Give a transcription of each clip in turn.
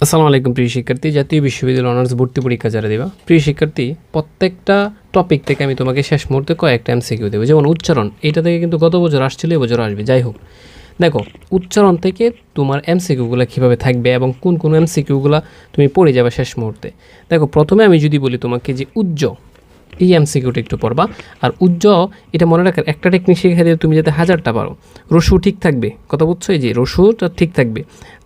আসসালামু আলাইকুম প্রিয় শিক্ষার্থী, জাতীয় বিশ্ববিদ্যালয় অনার্স ভর্তি পরীক্ষা যারা দেবা প্রিয় শিক্ষার্থী, প্রত্যেকটা টপিক থেকে আমি তোমাকে শেষ মুহূর্তে কয়েকটা এমসিকিউ দেবো। যেমন উচ্চারণ, এটা থেকে কিন্তু গত বছর আসছিল, এবছর আসবে। যাই হোক, দেখো উচ্চারণ থেকে তোমার এমসিকিউগুলো কীভাবে থাকবে এবং কোন কোন এমসিকিউগুলো তুমি পড়ে যাবে শেষ মুহূর্তে। দেখো, প্রথমে আমি যদি বলি তোমাকে যে উজ্জ, এই এমসিকিউটা একটু পড়বা। আর উজ্জ এটা মনে রাখার একটা টেকনিক শিখে দিয়ে তুমি যাতে 1000টা পারো। রসু ঠিক থাকবে, কথা বুঝছো? এই যে রসুটা ঠিক থাকবে।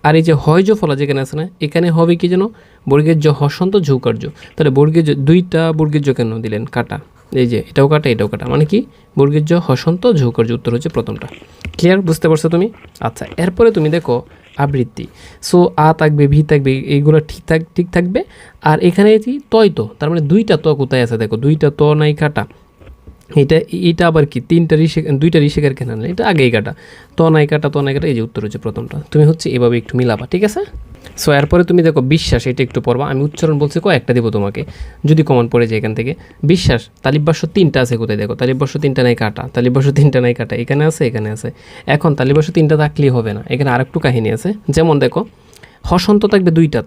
আর এই যে হয়জ ফলা যেখানে আছে না, এখানে হবে কি যেন বর্গের জ হসন্ত ঝৌকার্য। তাহলে বর্গের জ, দুইটা বর্গের জ কেন দিলেন কাটা? এই যে এটাও কাটা এটাও কাটা, মানে কি বর্গের জ হসন্ত ঝৌকার্য। উত্তর হচ্ছে প্রথমটা। ক্লিয়ার? বুঝতে পারছো তুমি? আচ্ছা, এরপরে তুমি দেখো আবৃত্তি। সো আ থাকবে, ভি থাকবে, এইগুলো ঠিক থাকবে। আর এখানে কি তয় তো, তার মানে দুইটা ত কোথায় আছে দেখো, দুইটা ত নাই কাটা। এটা আবার কি দুইটা ঋষিকের কেন না, এটা আগেই কাটা। ত নাই কাটা, এই যে উত্তর হচ্ছে প্রথমটা। তুমি হচ্ছে এভাবে একটু মিলাবা, ঠিক আছে? সো এরপরে তুমি দেখো বিশ্বাস, এটা একটু পড়বা। আমি উচ্চারণ বলছি কয়েকটা দেবো তোমাকে, যদি কমন পড়ে যায় এখান থেকে। বিশ্বাস তালিবাস্য 3টা আছে কোথায় দেখো, তালিবাস্য 3টা নাই কাটা, তালিবাস্য 3টা নাই কাটা, এখানে আছে এখানে আছে। এখন তালিবাস্য 3টা থাকলেই হবে না, এখানে আরেকটু কাহিনী আছে। যেমন দেখো, হসন্ত থাকবে 2টা,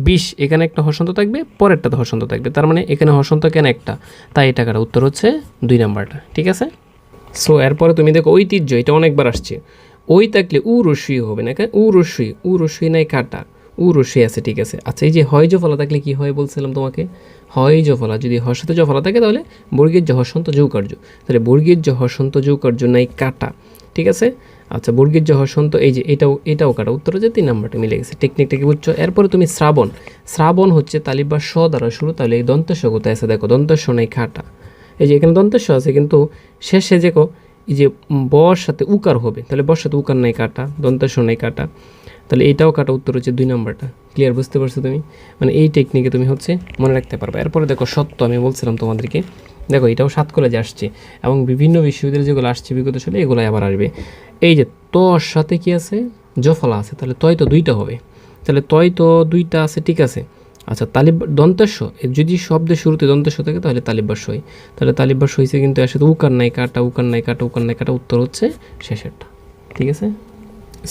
20, এখানে একটা হসন্ত থাকবে, পরেরটাতে হসন্ত থাকবে, তার মানে এখানে হসন্ত কেন একটা, তাই এটা কাটা। উত্তর হচ্ছে 2 নাম্বারটা, ঠিক আছে? সো এরপরে তুমি দেখো ঐতিহ্য, এটা অনেকবার আসছে। ওই থাকলে উ রস্যই হবে না, উ রস্যই নাই কাটা, উ রস্যই আছে, ঠিক আছে? আচ্ছা, এই যে হয় ফলা থাকলে কি হয় বলছিলাম তোমাকে, হয় ফলা যদি হর্ষতে ফলা থাকে তাহলে বর্গের জ হসন্ত যৌকার্য, তাহলে বর্গের জ হসন্ত যৌকার্য নাই কাটা, ঠিক আছে? আচ্ছা, বর্গের জ হসন্ত, এই যে এটাও কাটা। উত্তর হচ্ছে 3 নাম্বারটা মিলে গেছে। টেকনিকটা কি বুঝছো? এরপরে তুমি শ্রাবণ হচ্ছে তালিবা স দ্বারা শুরু, তাহলে এই দন্তস্ব কোথায় আছে দেখো, দন্তস্ব নাই কাটা। এই যে এখানে দন্তস্ব আছে, কিন্তু শেষে দেখো এই যে বর সাথে উকার হবে, তাহলে বর সাথে উকার নাই কাটা, দন্তস্ব নাই কাটা, তাহলে এইটাও কাটা। উত্তর হচ্ছে 2 নাম্বারটা। ক্লিয়ার? বুঝতে পারছো তুমি? মানে এই টেকনিকে তুমি হচ্ছে মনে রাখতে পারবে। এরপরে দেখো সত্য, আমি বলছিলাম তোমাদেরকে, দেখো এটাও 7 কলেজে আসছে এবং বিভিন্ন বিশ্ববিদ্যালয়ে যেগুলো আসছে বিগত সালে, এগুলো আবার আসবে। এই যে তর সাথে কি আছে, জফলা আছে, তাহলে তয় তো 2টা হবে, তাহলে তয় তো 2টা আছে, ঠিক আছে? আচ্ছা, দন্তাস্য, যদি শব্দের শুরুতে দন্তাস্য থাকে তাহলে তালিবাস্য হয়, তাহলে তালিবাস্য হয়েছে, কিন্তু এর সাথে উকার নাই কাটা, উকার নাই কাটা। উত্তর হচ্ছে শেষেরটা, ঠিক আছে?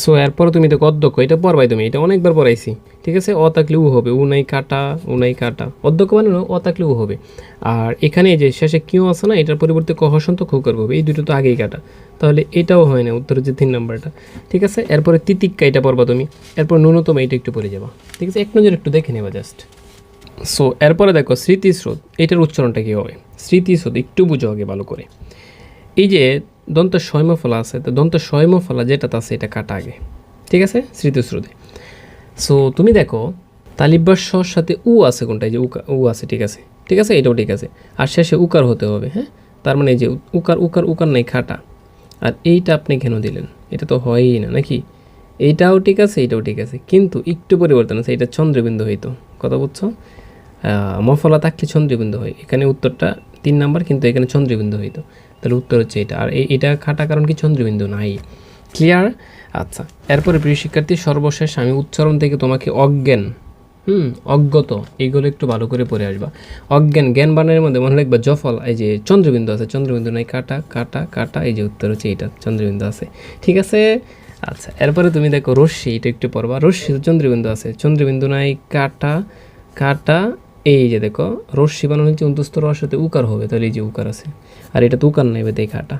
সো এরপরে তুমি দেখো অধ্যক্ষ, এটা পড়বাই তুমি, এটা অনেকবার পড়াইছি, ঠিক আছে? অ থাকলে উ হবে, উ নাই কাটা, অধ্যক্ষ মানে অ থাকলে উ হবে। আর এখানে যে শেষে কিউ আছে না, এটার পরিবর্তে ক হসন্ত খৌকার হবে, এই দুটো তো আগেই কাটা, তাহলে এটাও হয় না। উত্তর হচ্ছে 3 নাম্বারটা, ঠিক আছে? এরপরে তিতিক্কা, এটা পড়বা তুমি। এরপর ন্যূনতম, এটা একটু পড়ে যাবা, ঠিক আছে? এক নজর একটু দেখে নেবা জাস্ট। সো এরপরে দেখো স্মৃতিস্রোত, এটার উচ্চারণটা কী হবে? স্মৃতিস্রোত একটু বুঝো আগে ভালো করে। এই যে দন্ত শৈমফলা আছে, তো দন্ত শৈমফলা যেটাতে আছে এটা কাটা আগে, ঠিক আছে? স্মৃতিস্রোতে। সো তুমি দেখো তালিবাস্যর সাথে উ আছে কোনটা, এই যে উ আছে, ঠিক আছে? ঠিক আছে, এটাও ঠিক আছে। আর শেষে উকার হতে হবে, হ্যাঁ? তার মানে এই যে উকার নেই খাটা। আর এইটা আপনি কেন দিলেন? এটা তো হয়ই না নাকি? এইটাও ঠিক আছে, এইটাও ঠিক আছে, কিন্তু একটু পরিবর্তন আছে, এটা চন্দ্রবিন্দু হইতো, কথা বুঝছো? মফলা থাকলে চন্দ্রবিন্দু হয়, এখানে উত্তরটা 3 নাম্বার, কিন্তু এখানে চন্দ্রবিন্দু হইতো, তাহলে উত্তর হচ্ছে এটা। আর এটা খাটা কারণ কি, চন্দ্রবিন্দু নাই। ক্লিয়ার? আচ্ছা, এরপরে প্রিয় শিক্ষার্থী, সর্বশেষ আমি উচ্চারণ থেকে তোমাকে অজ্ঞান, অজ্ঞত, এইগুলো একটু ভালো করে পড়ে আসবা। জ্ঞান বানানোর মধ্যে মনে রাখবা জফল, এই যে চন্দ্রবিন্দু আছে, চন্দ্রবিন্দু নাই কাটা, এই যে উত্তর হচ্ছে এটা, চন্দ্রবিন্দু আছে, ঠিক আছে? আচ্ছা, এরপরে তুমি দেখো রশ্মি, এটা একটু পড়বা। রশ্মি চন্দ্রবিন্দু আছে, চন্দ্রবিন্দু নাই কাটা, এই যে দেখো রশ্মি বানানো হচ্ছে অন্তস্থ রস সাথে উকার হবে, তাহলে এই যে উকার আছে, আর এটা তো উকার নাই, তাই কাটা।